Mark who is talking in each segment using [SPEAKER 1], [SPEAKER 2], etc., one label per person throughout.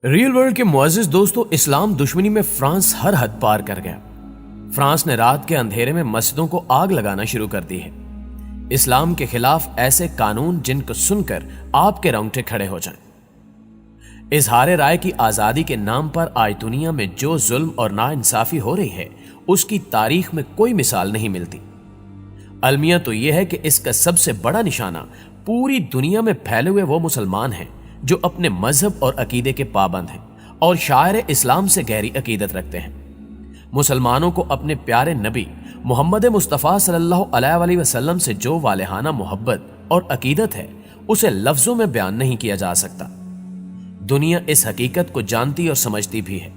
[SPEAKER 1] Real world के मुअज़्ज़िज़ दोस्तों, इस्लाम दुश्मनी में फ्रांस हर हद पार कर गया। फ्रांस ने रात के अंधेरे में मस्जिदों को आग लगाना शुरू कर दी है। इस्लाम के खिलाफ ऐसे कानून जिनको सुनकर आपके रोंगटे खड़े हो जाएं। इजहार राय की आजादी के नाम पर आज दुनिया में जो जुल्म और नाइंसाफी हो रही है, उसकी तारीख में कोई मिसाल नहीं मिलती। अलमिया तो यह है कि इसका सबसे बड़ा निशाना पूरी दुनिया में फैले हुए वो मुसलमान हैं जो अपने मजहब और अकीदे के पाबंद हैं और शायर इस्लाम से गहरी अकीदत रखते हैं। मुसलमानों को अपने प्यारे नबी मोहम्मद मुस्तफ़ा सल्लल्लाहु अलैहि वसल्लम से जो वालेहाना मोहब्बत और अकीदत है, उसे लफ्जों में बयान नहीं किया जा सकता। दुनिया इस हकीकत को जानती और समझती भी है,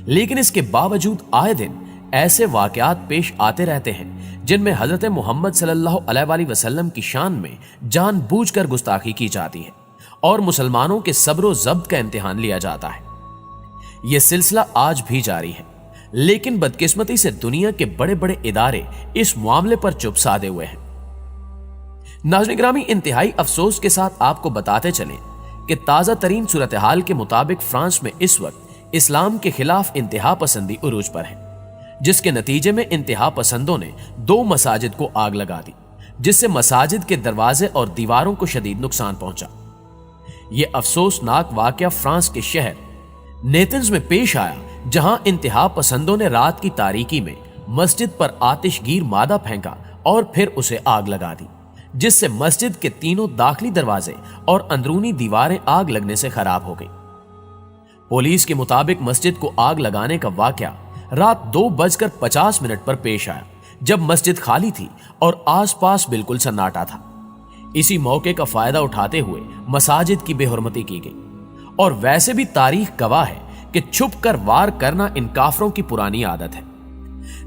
[SPEAKER 1] लेकिन इसके बावजूद आए दिन ऐसे वाकयात पेश आते रहते हैं जिनमें हजरत मोहम्मद सल्लल्लाहु अलैहि वसल्लम की शान में जानबूझकर गुस्ताखी की जाती है और मुसलमानों के सब्र ज़ब्त का इम्तिहान लिया जाता है। यह सिलसिला आज भी जारी है, लेकिन बदकिस्मती से दुनिया के बड़े बड़े इदारे इस मामले पर चुप साधे हुए हैं। नाज़रीन गिरामी, इंतहाई अफसोस के साथ आपको बताते चलें कि ताजा तरीन सूरत हाल के मुताबिक फ्रांस में इस वक्त इस्लाम के खिलाफ इंतहा पसंदी उरूज पर है, जिसके नतीजे में इंतहा पसंदों ने 2 मसाजिद को आग लगा दी, जिससे मसाजिद के दरवाजे और दीवारों को शदीद नुकसान पहुंचा। यह अफसोसनाक वाकया फ्रांस के शहर नेतन्स में पेश आया, जहां इंतहा पसंदों ने रात की तारीकी में मस्जिद पर आतिशगीर मादा फेंका और फिर उसे आग लगा दी, जिससे मस्जिद के तीनों दाखिली दरवाजे और अंदरूनी दीवारें आग लगने से खराब हो गई। पुलिस के मुताबिक मस्जिद को आग लगाने का वाकया रात 2:50 पर पेश आया, जब मस्जिद खाली थी और आसपास बिल्कुल सन्नाटा था। इसी मौके का फायदा उठाते हुए मसाजिद की बेहुरमती की गई, और वैसे भी तारीख गवाह है कि छुप कर वार करना इन काफरों की पुरानी आदत है।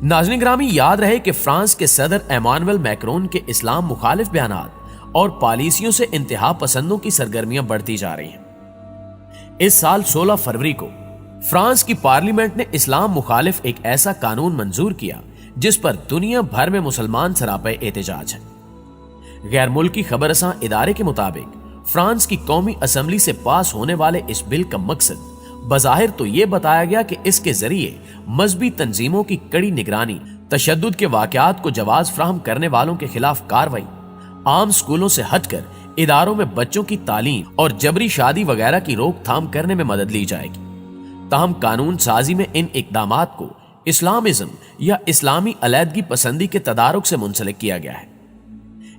[SPEAKER 1] नाज़रीन गिरामी, याद रहे कि फ्रांस के सदर एमानुएल मैक्रोन के इस्लाम मुखालिफ बयानात और पॉलिसियों से इंतहा पसंदों की सरगर्मियां बढ़ती जा रही हैं। इस साल 16 फरवरी को फ्रांस की पार्लियामेंट ने इस्लाम मुखालिफ एक ऐसा कानून मंजूर किया जिस पर दुनिया भर में मुसलमान सरापे एहतजाज है। गैर मुल्की खबरसां इदारे के मुताबिक फ्रांस की कौमी असेंबली से पास होने वाले इस बिल का मकसद बज़ाहिर तो यह बताया गया कि इसके जरिए मजहबी तंजीमों की कड़ी निगरानी, तशद्दुद के वाकयात को जवाज फ्राहम करने वालों के खिलाफ कार्रवाई, आम स्कूलों से हटकर इदारों में बच्चों की तालीम और जबरी शादी वगैरह की रोकथाम करने में मदद ली जाएगी। ताहम कानून साजी में इन इकदामात को इस्लामिज्म या इस्लामी अलैदगी पसंदी के तदारुक से मुंसलिक किया गया है।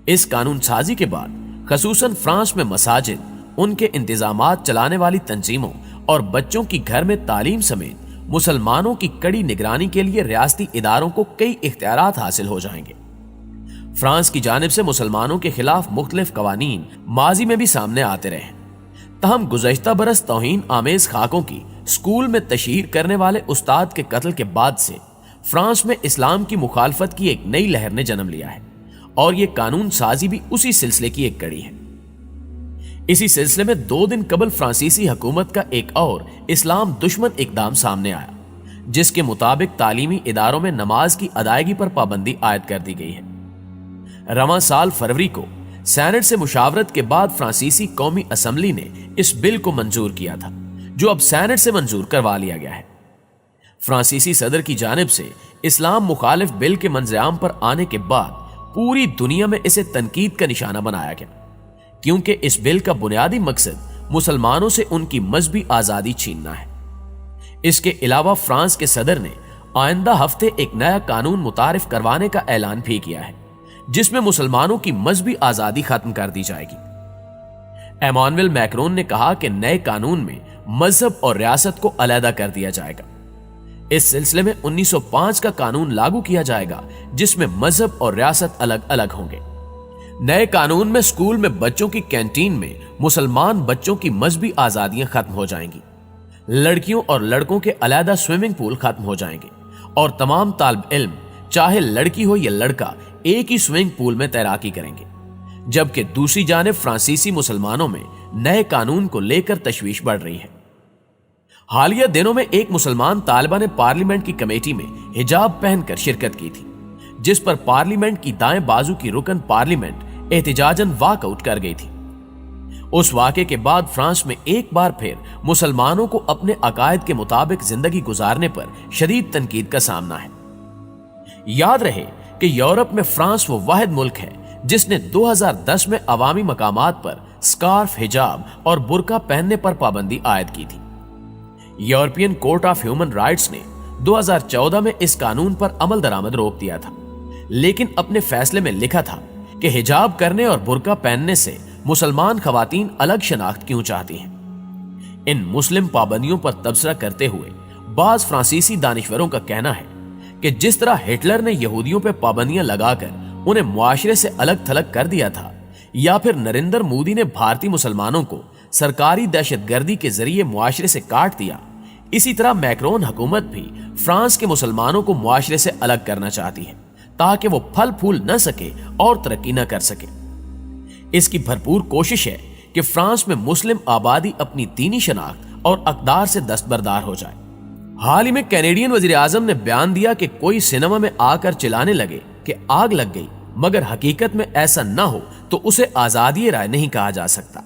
[SPEAKER 1] इस कानून साजी के बाद खसूसन फ्रांस में मसाजिद, उनके इंतजामात चलाने वाली तंजीमों और बच्चों की घर में तालीम समेत मुसलमानों की कड़ी निगरानी के लिए रियासती इदारों को कई इख्तियारात हासिल हो जाएंगे। फ्रांस की जानिब से मुसलमानों के खिलाफ मुख्तलिफ कवानीन माजी में भी सामने आते रहे। तहम गुज़श्ता बरस तौहीन आमेज खाकों की स्कूल में तशहीर करने वाले उस्ताद के कत्ल के बाद से फ्रांस में इस्लाम की मुखालफत की एक नई लहर ने जन्म लिया है, और यह कानून साजी भी उसी सिलसिले की एक कड़ी है। इसी सिलसिले में 2 दिन कबल फ्रांसीसी हुकूमत का एक और इस्लाम दुश्मन इकदाम सामने आया, जिसके मुताबिक तालीमी इदारों में नमाज की अदायगी पर पाबंदी आयद कर दी गई है। रवां साल फरवरी को सेनेट से मुशावरत के बाद फ्रांसीसी कौमी असेंबली ने इस बिल को मंजूर किया था, जो अब सेनेट से मंजूर करवा लिया गया है। फ्रांसीसी सदर की जानिब से इस्लाम मुखालिफ बिल के मंजराम पर आने के बाद पूरी दुनिया में इसे तनकीद का निशाना बनाया गया, क्योंकि इस बिल का बुनियादी मकसद मुसलमानों से उनकी मजहबी आजादी छीनना है। इसके अलावा फ्रांस के सदर ने आइंदा हफ्ते एक नया कानून मुतारिफ करवाने का ऐलान भी किया है, जिसमें मुसलमानों की मजहबी आजादी खत्म कर दी जाएगी। एमानुएल मैक्रोन ने कहा कि नए कानून में मजहब और रियासत को अलहदा कर दिया जाएगा। इस सिलसिले में 1905 का कानून लागू किया जाएगा, जिसमें मजहब और रियासत अलग अलग होंगे। नए कानून में स्कूल में बच्चों की कैंटीन में मुसलमान बच्चों की मजहबी आजादियां खत्म हो जाएंगी, लड़कियों और लड़कों के अलहदा स्विमिंग पूल खत्म हो जाएंगे, और तमाम तालिब इल्म, चाहे लड़की हो या लड़का, एक ही स्विमिंग पूल में तैराकी करेंगे। जबकि दूसरी जानिब फ्रांसीसी मुसलमानों में नए कानून को लेकर तशवीश बढ़ रही है। हालिया दिनों में एक मुसलमान तालिबा ने पार्लियामेंट की कमेटी में हिजाब पहनकर शिरकत की थी, जिस पर पार्लियामेंट की दाएं बाजू की रुकन पार्लियामेंट एहतिजाजन वॉकआउट कर गई थी। उस वाक़े के बाद फ्रांस में एक बार फिर मुसलमानों को अपने अकायद के मुताबिक जिंदगी गुजारने पर शदीद तनकीद का सामना है। याद रहे कि यूरोप में फ्रांस वो वाहिद मुल्क है जिसने 2010 में अवामी मकामात पर स्कार्फ, हिजाब और बुर्का पहनने पर पाबंदी आयद की थी। European court of human rights ने 2014 में इस कानून पर अमल दरामद रोक दिया था, लेकिन अपने फैसले में लिखा था कि हिजाब करने और बुर्का पहनने से मुसलमान खवातीन अलग शनाख्त क्यों चाहती हैं। इन मुस्लिम पाबंदियों पर तबसरा करते हुए बाज फ्रांसीसी दानिशवरों का कहना है कि जिस तरह हिटलर ने यहूदियों पर पाबंदियां लगाकर उन्हें मुआशरे से अलग थलग कर दिया था, या फिर नरेंद्र मोदी ने भारतीय मुसलमानों को सरकारी दहशतगर्दी के जरिए मुआशरे से काट दिया, इसी तरह मैक्रोन हुकूमत भी फ्रांस के मुसलमानों को मुआशरे से अलग करना चाहती है ताकि वो फल फूल न सके और तरक्की न कर सके। इसकी भरपूर कोशिश है कि फ्रांस में मुस्लिम आबादी अपनी दीनी शनाख्त और अक़दार से दस्तबरदार हो जाए। हाल ही में कैनेडियन वजीर आजम ने बयान दिया कि कोई सिनेमा में आकर चिल्लाने लगे कि आग लग गई, मगर हकीकत में ऐसा न हो तो उसे आजादी राय नहीं कहा जा सकता।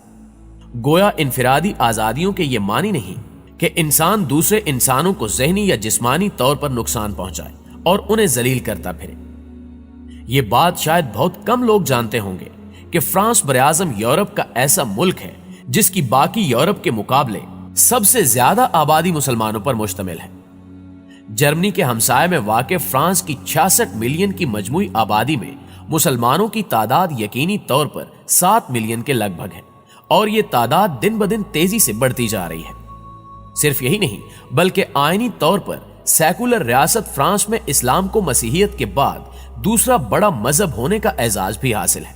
[SPEAKER 1] गोया इनफिरादी आजादियों के ये मानी नहीं कि इंसान दूसरे इंसानों को ज़हनी या जिस्मानी तौर पर नुकसान पहुंचाए और उन्हें जलील करता फिरे। ये बात शायद बहुत कम लोग जानते होंगे कि फ्रांस बरआज़म यूरोप का ऐसा मुल्क है जिसकी बाकी यूरोप के मुकाबले सबसे ज्यादा आबादी मुसलमानों पर मुश्तमिल है। जर्मनी के हमसाये में वाक़े फ्रांस की 66 मिलियन की मजमूई आबादी में मुसलमानों की तादाद यकीनी तौर पर 7 मिलियन के लगभग है और ये तादाद दिन ब दिन तेजी से बढ़ती जा रही है। सिर्फ यही नहीं बल्कि आईनी तौर पर सेकुलर रियासत फ्रांस में इस्लाम को मसीहियत के बाद दूसरा बड़ा मजहब होने का एजाज भी हासिल है।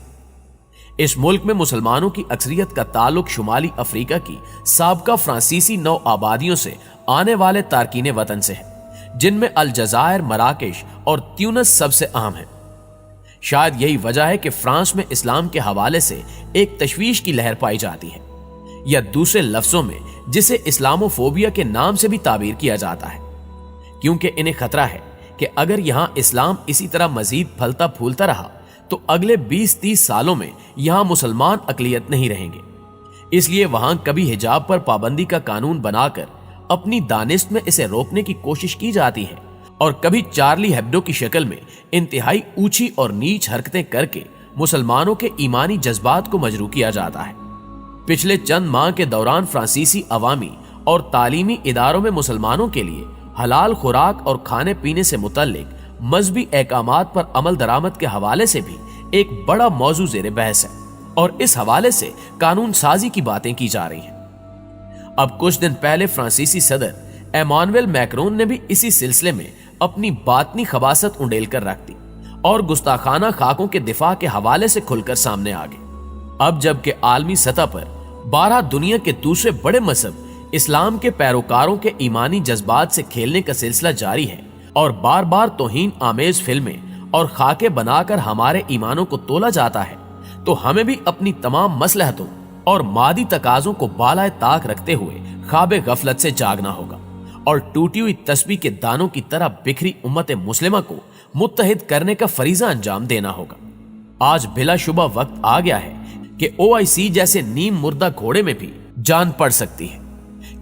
[SPEAKER 1] इस मुल्क में मुसलमानों की अक्सरियत का ताल्लुक शुमाली अफ्रीका की साबका फ्रांसीसी नौ आबादियों से आने वाले तारकीन वतन से है, जिनमें अलजायर, मराकेश और ट्यूनिस सबसे अहम है। शायद यही वजह है कि फ्रांस में इस्लाम के हवाले से एक तशवीश की लहर पाई जाती है, या दूसरे लफ्जों में जिसे इस्लामोफोबिया के नाम से भी ताबीर किया जाता है, क्योंकि इन्हें खतरा है कि अगर यहां इस्लाम इसी तरह मजीद फलता फूलता रहा तो अगले 20-30 सालों में यहां मुसलमान अकलियत नहीं रहेंगे। इसलिए वहां कभी हिजाब पर पाबंदी का कानून बनाकर अपनी दानिश में इसे रोकने की कोशिश की जाती है और कभी चार्ली हेब्डो की शक्ल में इंतहाई ऊंची और नीच हरकतें करके मुसलमानों के ईमानी जज्बात को मजरू किया जाता है। पिछले चंद माह के दौरान फ्रांसीसी अवामी और तालीमी इदारों में मुसलमानों के लिए हलाल खुराक और खाने पीने से मुतल्लिक मजहबी अहकामात पर अमल दरामद के हवाले से भी एक बड़ा मौजू ज़ेरे बहस है और इस हवाले से कानून साजी की बातें की जा रही हैं। अब कुछ दिन पहले फ्रांसीसी सदर एमानुएल मैक्रोन ने भी इसी सिलसिले में अपनी बातनी खबासत उंडेल कर रख दी और गुस्ताखाना खाकों के दिफा के हवाले से खुलकर सामने आ गए। अब जबकि आलमी सतह पर 12 दुनिया के दूसरे बड़े मजहब इस्लाम के पैरोकारों के ईमानी जज्बात से खेलने का सिलसिला जारी है और बार बार तौहीन आमेज फिल्में और खाके बनाकर हमारे ईमानों को तोला जाता है, तो हमें भी अपनी तमाम मसलहतों और मादी तकाजों को बालाए ताक रखते हुए ख्वाबे गफलत से जागना होगा और टूटी हुई तस्बीह के दानों की तरह बिखरी उम्मत मुस्लिमा को मुत्तहिद करने का फरीजा अंजाम देना होगा। आज बिला शुबा वक्त आ गया है कि OIC जैसे नीम मुर्दा घोड़े में भी जान पड़ सकती है,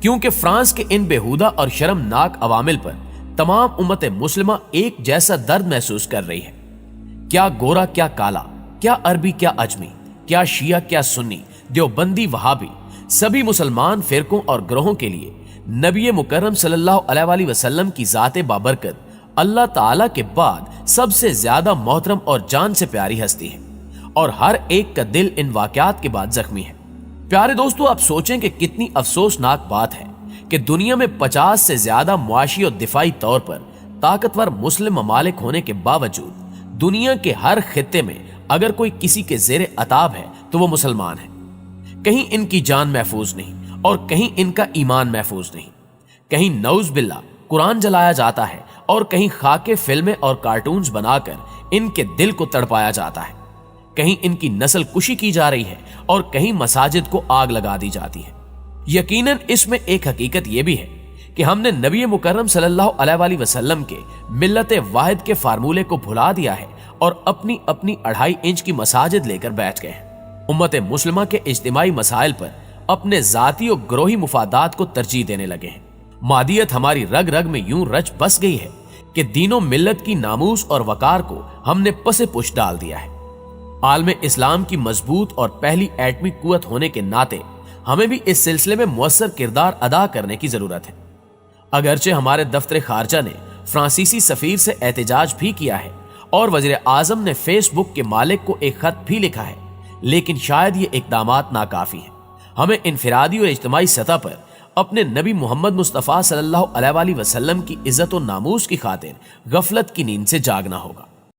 [SPEAKER 1] क्योंकि फ्रांस के इन बेहुदा और शर्मनाक अवामिल पर तमाम उम्मत मुस्लिमा एक जैसा दर्द महसूस कर रही है। क्या गोरा क्या काला, क्या अरबी क्या अजमी, क्या शिया क्या सुन्नी, देवबंदी वहाबी, सभी मुसलमान फिरकों और ग्रोहों के लिए नबी मुकर्रम सल्लल्लाहु अलैहि वसल्लम की जाते बाबरकत अल्लाह ताला के बाद सबसे ज्यादा मोहतरम और जान से प्यारी हस्ती है और हर एक का दिल इन वाकयात के बाद जख्मी है। प्यारे दोस्तों, आप सोचें कि कितनी अफसोसनाक बात है कि दुनिया में 50 से ज्यादा मुआशी और दिफाई तौर पर ताकतवर मुस्लिम ममालिक होने के बावजूद दुनिया के हर खित्ते में अगर कोई किसी के जेरे अताब है तो वो मुसलमान है। कहीं इनकी जान महफूज नहीं और कहीं इनका ईमान महफूज नहीं। कहीं नऊज बिल्ला कुरान जलाया जाता है और कहीं खाके फिल्में और कार्टून्स बनाकर इनके दिल को तड़पाया जाता है। कहीं इनकी नस्ल कुशी की जा रही है और कहीं मसाजिद को आग लगा दी जाती है। यकीनन इसमें एक हकीकत यह भी है कि हमने नबी मुकर्रम सल्लल्लाहु अलैहि वसल्लम के मिल्लत वाहिद के फार्मूले को भुला दिया है और अपनी अपनी 2.5 इंच की मसाजिद लेकर बैठ गए हैं। امت مسلمہ کے اجتماعی مسائل پر اپنے ذاتی اور گروہی مفادات کو ترجیح دینے لگے ہیں۔ مادیت ہماری رگ رگ میں یوں رچ بس گئی ہے کہ دین و ملت کی ناموس اور وقار کو ہم نے پس پش ڈال دیا ہے۔ عالم اسلام کی مضبوط اور پہلی ایٹمی قوت ہونے کے ناطے ہمیں بھی اس سلسلے میں مؤثر کردار ادا کرنے کی ضرورت ہے۔ اگرچہ ہمارے دفتر خارجہ نے فرانسیسی سفیر سے احتجاج بھی کیا ہے اور وزیر اعظم نے فیس بک کے مالک کو ایک خط بھی لکھا ہے، لیکن شاید یہ اقدامات ناکافی ہیں۔ ہمیں انفرادی اور اجتماعی سطح پر اپنے نبی محمد مصطفیٰ صلی اللہ علیہ وسلم کی عزت و ناموس کی خاطر غفلت کی نیند سے جاگنا ہوگا۔